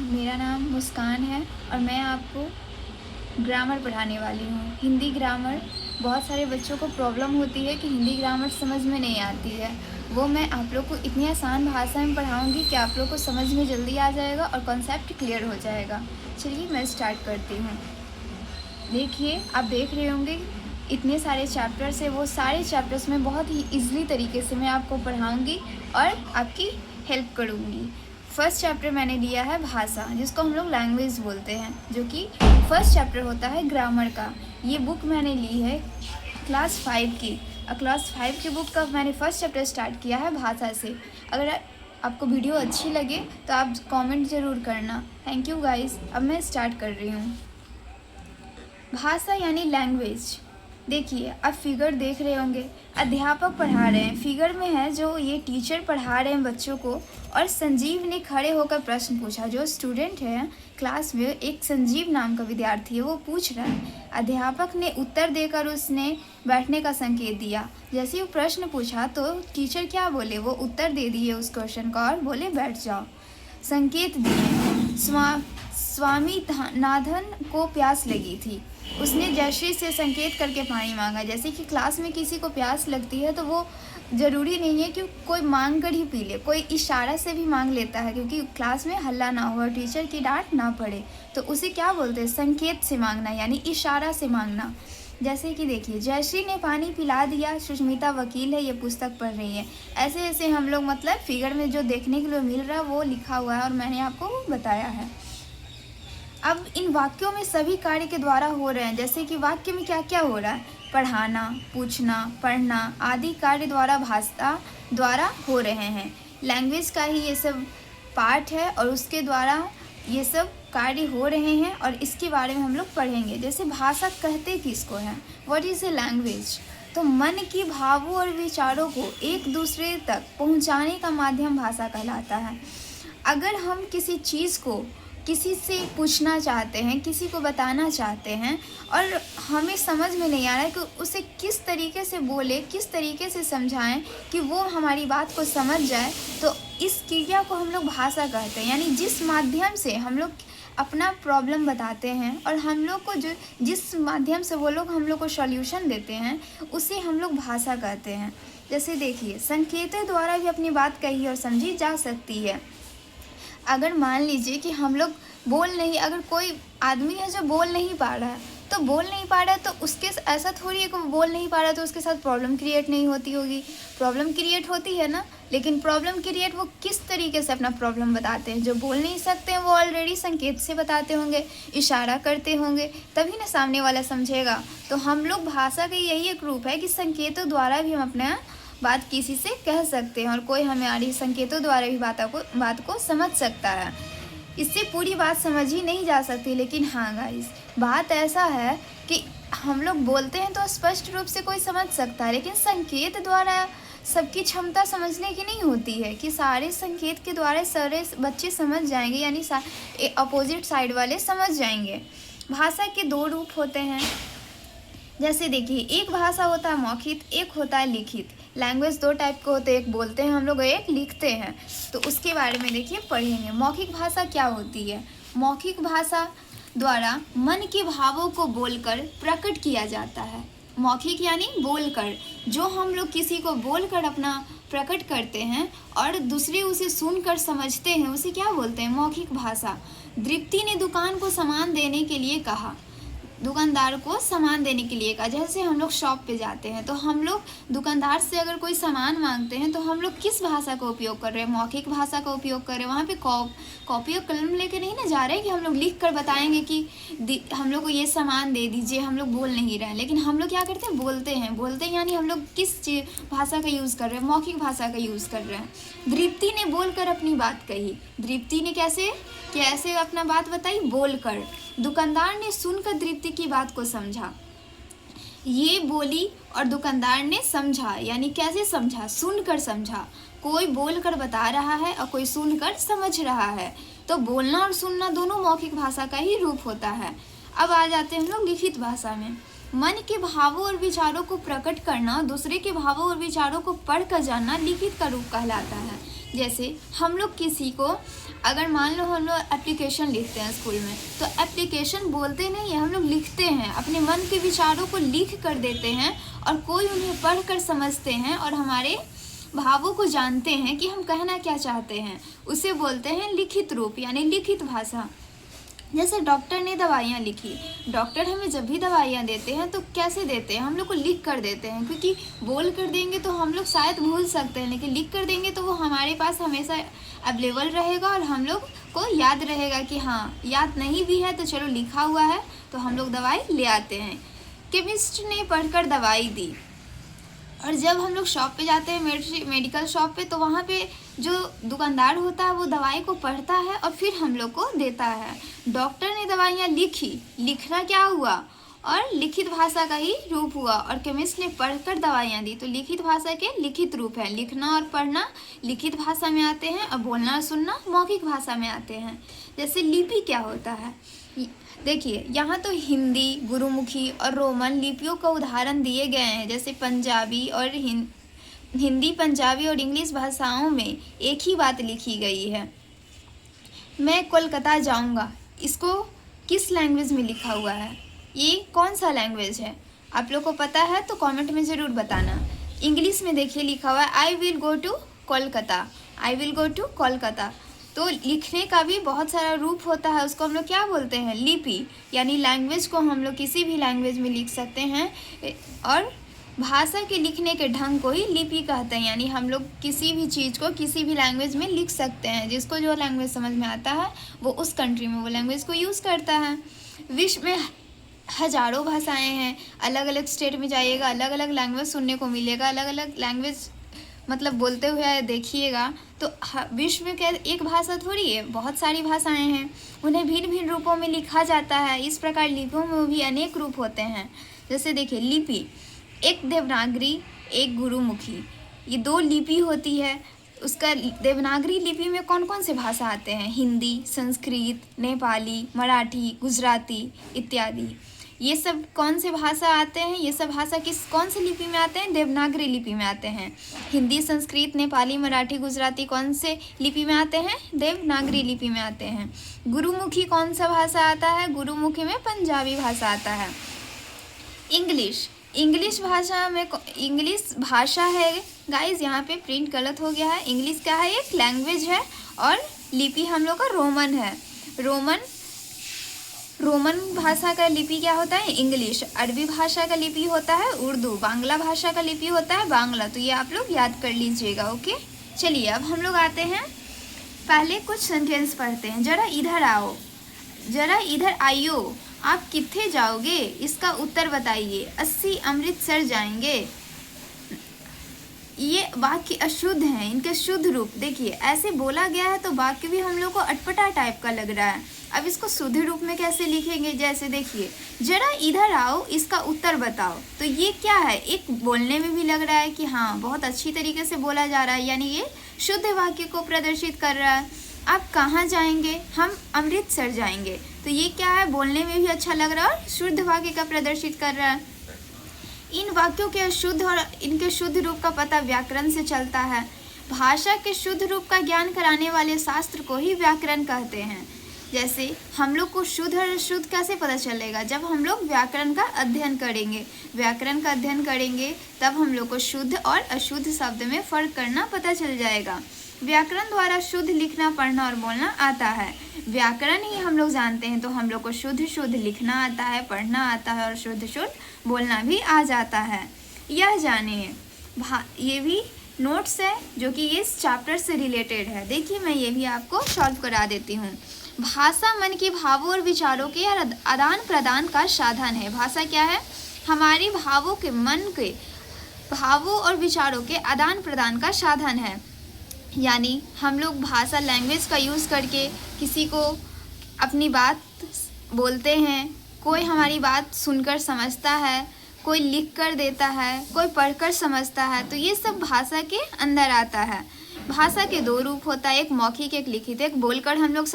मेरा नाम मुस्कान है और मैं आपको ग्रामर पढ़ाने वाली हूँ। हिंदी ग्रामर बहुत सारे बच्चों को प्रॉब्लम होती है कि हिंदी ग्रामर समझ में नहीं आती है। वो मैं आप लोग को इतनी आसान भाषा में पढ़ाऊँगी कि आप लोग को समझ में जल्दी आ जाएगा और कॉन्सेप्ट क्लियर हो जाएगा। चलिए मैं स्टार्ट करती हूँ। देखिए, आप देख रहे होंगे इतने सारे चैप्टर्स है, वो सारे चैप्टर्स में बहुत ही ईज़िली तरीके से मैं आपको पढ़ाऊँगी और आपकी हेल्प करूँगी। फर्स्ट चैप्टर मैंने लिया है भाषा, जिसको हम लोग लैंग्वेज बोलते हैं, जो कि फर्स्ट चैप्टर होता है ग्रामर का। ये बुक मैंने ली है क्लास 5 की। क्लास 5 की बुक का मैंने फर्स्ट चैप्टर स्टार्ट किया है भाषा से। अगर आपको वीडियो अच्छी लगे तो आप कमेंट ज़रूर करना। Thank you guys. अब मैं स्टार्ट कर रही हूँ। भाषा यानी लैंग्वेज। देखिए, आप फिगर देख रहे होंगे, अध्यापक पढ़ा रहे हैं। फिगर में है जो ये टीचर पढ़ा रहे हैं बच्चों को, और संजीव ने खड़े होकर प्रश्न पूछा। जो स्टूडेंट है क्लास में, एक संजीव नाम का विद्यार्थी है, वो पूछ रहा है। अध्यापक ने उत्तर देकर उसने बैठने का संकेत दिया। जैसे ही वो प्रश्न पूछा तो टीचर क्या बोले, वो उत्तर दे दिए उस क्वेश्चन का और बोले बैठ जाओ। संकेत दिए। स्वामी नाथन को प्यास लगी थी। उसने जयश्री से संकेत करके पानी मांगा। जैसे कि क्लास में किसी को प्यास लगती है तो वो ज़रूरी नहीं है कि कोई मांग कर ही पी ले, कोई इशारा से भी मांग लेता है, क्योंकि क्लास में हल्ला ना हो, टीचर की डांट ना पड़े। तो उसे क्या बोलते हैं, संकेत से मांगना, यानी इशारा से मांगना। जैसे कि देखिए, जयश्री ने पानी पिला दिया। सुष्मिता वकील है, ये पुस्तक पढ़ रही है। ऐसे ऐसे हम लोग मतलब फिगर में जो देखने के लिए मिल रहा है वो लिखा हुआ है और मैंने आपको बताया है। अब इन वाक्यों में सभी कार्य के द्वारा हो रहे हैं। जैसे कि वाक्य में क्या क्या हो रहा है, पढ़ाना, पूछना, पढ़ना आदि कार्य द्वारा भाषा द्वारा हो रहे हैं। लैंग्वेज का ही ये सब पार्ट है और उसके द्वारा ये सब कार्य हो रहे हैं और इसके बारे में हम लोग पढ़ेंगे। जैसे भाषा कहते किसको है, व्हाट इज़ ए लैंग्वेज। तो मन की भावों और विचारों को एक दूसरे तक पहुंचाने का माध्यम भाषा कहलाता है। अगर हम किसी चीज़ को किसी से पूछना चाहते हैं, किसी को बताना चाहते हैं और हमें समझ में नहीं आ रहा है कि उसे किस तरीके से बोले, किस तरीके से समझाएं कि वो हमारी बात को समझ जाए, तो इस क्रिया को हम लोग भाषा कहते हैं। यानी जिस माध्यम से हम लोग अपना प्रॉब्लम बताते हैं और हम लोग को जिस माध्यम से वो लोग हम लोग को सॉल्यूशन देते हैं, उसे हम लोग भाषा कहते हैं। जैसे देखिए, संकेतों द्वारा भी अपनी बात कही और समझी जा सकती है। अगर मान लीजिए कि हम लोग अगर कोई आदमी है जो बोल नहीं पा रहा है, तो बोल नहीं पा रहा है तो उसके ऐसा थोड़ी है कि वो बोल नहीं पा रहा है तो उसके साथ प्रॉब्लम क्रिएट नहीं होती होगी। प्रॉब्लम क्रिएट होती है ना, लेकिन प्रॉब्लम क्रिएट वो किस तरीके से अपना प्रॉब्लम बताते हैं। जो बोल नहीं सकते हैं वो ऑलरेडी संकेत से बताते होंगे, इशारा करते होंगे, तभी ना सामने वाला समझेगा। तो हम लोग भाषा का यही एक रूप है कि संकेतों द्वारा भी हम अपना बात किसी से कह सकते हैं और कोई हमारी संकेतों द्वारा भी बात को समझ सकता है। इससे पूरी बात समझ ही नहीं जा सकती, लेकिन हाँ गाइस, बात ऐसा है कि हम लोग बोलते हैं तो स्पष्ट रूप से कोई समझ सकता है, लेकिन संकेत द्वारा सबकी क्षमता समझने की नहीं होती है कि सारे संकेत के द्वारा सारे बच्चे समझ जाएंगे, यानी अपोजिट साइड वाले समझ जाएंगे। भाषा के दो रूप होते हैं। जैसे देखिए, एक भाषा होता है मौखिक, एक होता है लिखित। लैंग्वेज दो टाइप के होते हैं, एक बोलते हैं हम लोग, एक लिखते हैं। तो उसके बारे में देखिए पढ़ेंगे। मौखिक भाषा क्या होती है। मौखिक भाषा द्वारा मन के भावों को बोलकर प्रकट किया जाता है। मौखिक यानी बोलकर, जो हम लोग किसी को बोलकर अपना प्रकट करते हैं और दूसरे उसे सुनकर समझते हैं, उसे क्या बोलते हैं, मौखिक भाषा। दीप्ति ने दुकान को सामान देने के लिए कहा। दुकानदार को सामान देने के लिए कहा। जैसे हम लोग शॉप पे जाते हैं तो हम लोग दुकानदार से अगर कोई सामान मांगते हैं तो हम लोग किस भाषा का उपयोग कर रहे हैं, मौखिक भाषा का उपयोग कर रहे हैं। वहाँ पे कॉपी और कलम लेके नहीं ना जा रहे हैं कि हम लोग लिख कर बताएंगे कि हम लोग को ये सामान दे दीजिए। हम लोग बोल नहीं रहे हैं, लेकिन हम लोग क्या करते हैं, बोलते हैं यानी हम लोग किस भाषा का यूज़ कर रहे हैं, मौखिक भाषा का यूज़ कर रहे हैं। दीप्ति ने बोलकर अपनी बात कही। दीप्ति ने कैसे अपना बात बताई, बोलकर। दुकानदार ने सुनकर दीप्ति की बात को समझा। ये बोली और दुकानदार ने समझा, यानी कैसे समझा, सुनकर समझा। कोई बोलकर बता रहा है और कोई सुनकर समझ रहा है। तो बोलना और सुनना दोनों मौखिक भाषा का ही रूप होता है। अब आ जाते हैं हम लोग लिखित भाषा में। मन के भावों और विचारों को प्रकट करना, दूसरे के भावों और विचारों को पढ़कर जानना लिखित का रूप कहलाता है। जैसे हम लोग किसी को, अगर मान लो हम लोग एप्लीकेशन लिखते हैं स्कूल में, तो एप्लीकेशन बोलते नहीं है, हम लोग लिखते हैं, अपने मन के विचारों को लिख कर देते हैं और कोई उन्हें पढ़ कर समझते हैं और हमारे भावों को जानते हैं कि हम कहना क्या चाहते हैं। उसे बोलते हैं लिखित रूप यानी लिखित भाषा। जैसे डॉक्टर ने दवाइयाँ लिखी, डॉक्टर हमें जब भी दवाइयाँ देते हैं तो कैसे देते हैं, हम लोग को लिख कर देते हैं, क्योंकि बोल कर देंगे तो हम लोग शायद भूल सकते हैं, लेकिन लिख कर देंगे तो वो हमारे पास हमेशा अवेलेबल रहेगा और हम लोग को याद रहेगा कि हाँ, याद नहीं भी है तो चलो लिखा हुआ है तो हम लोग दवाई ले आते हैं। केमिस्ट ने पढ़कर दवाई दी, और जब हम लोग शॉप पे जाते हैं, मेडिकल शॉप पे, तो वहाँ पे जो दुकानदार होता है वो दवाई को पढ़ता है और फिर हम लोग को देता है। डॉक्टर ने दवाइयाँ लिखी, लिखना क्या हुआ, और लिखित भाषा का ही रूप हुआ, और केमिस्ट ने पढ़कर दवाइयाँ दी, तो लिखित भाषा के लिखित रूप है। लिखना और पढ़ना लिखित भाषा में आते हैं और बोलना और सुनना मौखिक भाषा में आते हैं। जैसे लिपि क्या होता है, देखिए यहाँ तो हिंदी, गुरुमुखी और रोमन लिपियों का उदाहरण दिए गए हैं। जैसे पंजाबी और हिंदी, पंजाबी और इंग्लिश भाषाओं में एक ही बात लिखी गई है। मैं कोलकाता जाऊँगा, इसको किस लैंग्वेज में लिखा हुआ है, ये कौन सा लैंग्वेज है, आप लोग को पता है तो कमेंट में ज़रूर बताना। इंग्लिश में देखिए लिखा हुआ है I will go to Kolkata, I will go to Kolkata. तो लिखने का भी बहुत सारा रूप होता है, उसको हम लोग क्या बोलते हैं, लिपि, यानी लैंग्वेज को हम लोग किसी भी लैंग्वेज में लिख सकते हैं, और भाषा के लिखने के ढंग को ही लिपि कहते हैं। यानी हम लोग किसी भी चीज़ को किसी भी लैंग्वेज में लिख सकते हैं, जिसको जो लैंग्वेज समझ में आता है वो उस कंट्री में वो लैंग्वेज को यूज़ करता है। विश्व में हज़ारों भाषाएं हैं, अलग अलग स्टेट में जाइएगा अलग अलग लैंग्वेज सुनने को मिलेगा, अलग अलग लैंग्वेज मतलब बोलते हुए देखिएगा तो विश्व में क्या एक भाषा थोड़ी है, बहुत सारी भाषाएं हैं, उन्हें भिन्न भिन्न रूपों में लिखा जाता है। इस प्रकार लिपियों में भी अनेक रूप होते हैं। जैसे देखिए लिपि, एक देवनागरी, एक गुरुमुखी, ये दो लिपि होती है। उसका देवनागरी लिपि में कौन कौन से भाषा आते हैं, हिंदी, संस्कृत, नेपाली, मराठी, गुजराती इत्यादि। ये सब कौन से भाषा आते हैं, ये सब भाषा कौन से लिपि में आते हैं, देवनागरी लिपि में आते हैं। हिंदी, संस्कृत, नेपाली, मराठी, गुजराती कौन से लिपि में आते हैं, देवनागरी लिपि में आते हैं। गुरुमुखी कौन सा भाषा आता है, गुरुमुखी में पंजाबी भाषा आता है। इंग्लिश भाषा में, इंग्लिश भाषा है गाइज, यहाँ पे प्रिंट गलत हो गया है। इंग्लिश क्या है, एक लैंग्वेज है, और लिपि हम लोग का रोमन है। रोमन भाषा का लिपि क्या होता है, इंग्लिश। अरबी भाषा का लिपि होता है उर्दू। बांग्ला भाषा का लिपि होता है बांग्ला। तो ये आप लोग याद कर लीजिएगा, ओके। चलिए अब हम लोग आते हैं, पहले कुछ सेंटेंस पढ़ते हैं। जरा इधर आओ, जरा इधर आइयो, आप कित्थे जाओगे, इसका उत्तर बताइए। 80 अमृतसर जाएंगे। ये वाक्य अशुद्ध हैं, इनके शुद्ध रूप देखिए, ऐसे बोला गया है तो वाक्य भी हम लोग को अटपटा टाइप का लग रहा है। अब इसको शुद्ध रूप में कैसे लिखेंगे, जैसे देखिए जरा इधर आओ, इसका उत्तर बताओ। तो ये क्या है, एक बोलने में भी लग रहा है कि हाँ बहुत अच्छी तरीके से बोला जा रहा है, यानी ये शुद्ध वाक्य को प्रदर्शित कर रहा है। आप कहाँ जाएंगे, हम अमृतसर जाएंगे। तो ये क्या है, बोलने में भी अच्छा लग रहा है और शुद्ध वाक्य का प्रदर्शित कर रहा है। इन वाक्यों के शुद्ध और इनके शुद्ध रूप का पता व्याकरण से चलता है। भाषा के शुद्ध रूप का ज्ञान कराने वाले शास्त्र को ही व्याकरण कहते हैं। जैसे हम लोग को शुद्ध और अशुद्ध कैसे पता चलेगा, जब हम लोग व्याकरण का अध्ययन करेंगे। व्याकरण का अध्ययन करेंगे तब हम लोग को शुद्ध और अशुद्ध शब्द में फ़र्क करना पता चल जाएगा। व्याकरण द्वारा शुद्ध लिखना, पढ़ना और बोलना आता है। व्याकरण ही हम लोग जानते हैं तो हम लोग को शुद्ध लिखना आता है, पढ़ना आता है और शुद्ध बोलना भी आ जाता है। यह जानिए, ये भी नोट्स है जो कि इस चैप्टर से रिलेटेड है। देखिए मैं ये भी आपको सॉल्व करा देती हूँ। भाषा मन के भावों और विचारों के आदान प्रदान का साधन है। भाषा क्या है, हमारे भावों के, मन के भावों और विचारों के आदान प्रदान का साधन है। यानी हम लोग भाषा, लैंग्वेज का यूज़ करके किसी को अपनी बात बोलते हैं। कोई हमारी बात सुनकर समझता है, कोई लिख कर देता है, कोई पढ़कर समझता है। तो ये सब भाषा के अंदर आता है। भाषा के दो रूप होता है, एक मौखिक एक लिखित। एक बोलकर हम लोग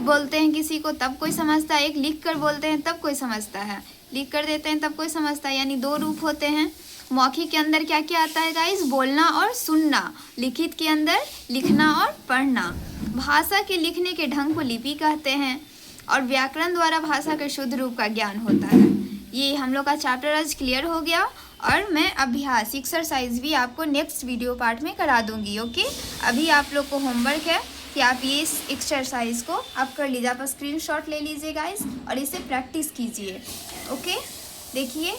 बोलते हैं किसी को तब कोई समझता है, एक लिख कर बोलते हैं तब कोई समझता है, लिख कर देते हैं तब कोई समझता है, यानी दो रूप होते हैं। मौखिक के अंदर क्या क्या आता है गाइस? बोलना और सुनना। लिखित के अंदर लिखना और पढ़ना। भाषा के लिखने के ढंग को लिपि कहते हैं और व्याकरण द्वारा भाषा के शुद्ध रूप का ज्ञान होता है। ये हम लोग का चैप्टर आज क्लियर हो गया और मैं अभ्यास एक्सरसाइज भी आपको नेक्स्ट वीडियो पार्ट में करा दूंगी। ओके, अभी आप लोग को होमवर्क है कि आप ये इस एक्सरसाइज को आप कर लीजिए, आप स्क्रीनशॉट ले लीजिए गाइस और इसे प्रैक्टिस कीजिए। ओके, देखिए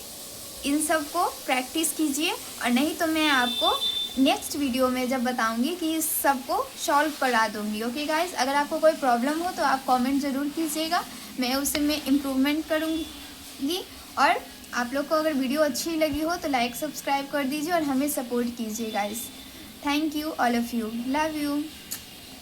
इन सब को प्रैक्टिस कीजिए और नहीं तो मैं आपको नेक्स्ट वीडियो में जब बताऊंगी कि इस सब को सॉल्व करा दूंगी। ओके गाइस, अगर आपको कोई प्रॉब्लम हो तो आप कमेंट ज़रूर कीजिएगा, मैं उसे में इम्प्रूवमेंट करूँगी। और आप लोग को अगर वीडियो अच्छी लगी हो तो लाइक सब्सक्राइब कर दीजिए और हमें सपोर्ट कीजिए guys. Thank you all of you, love you.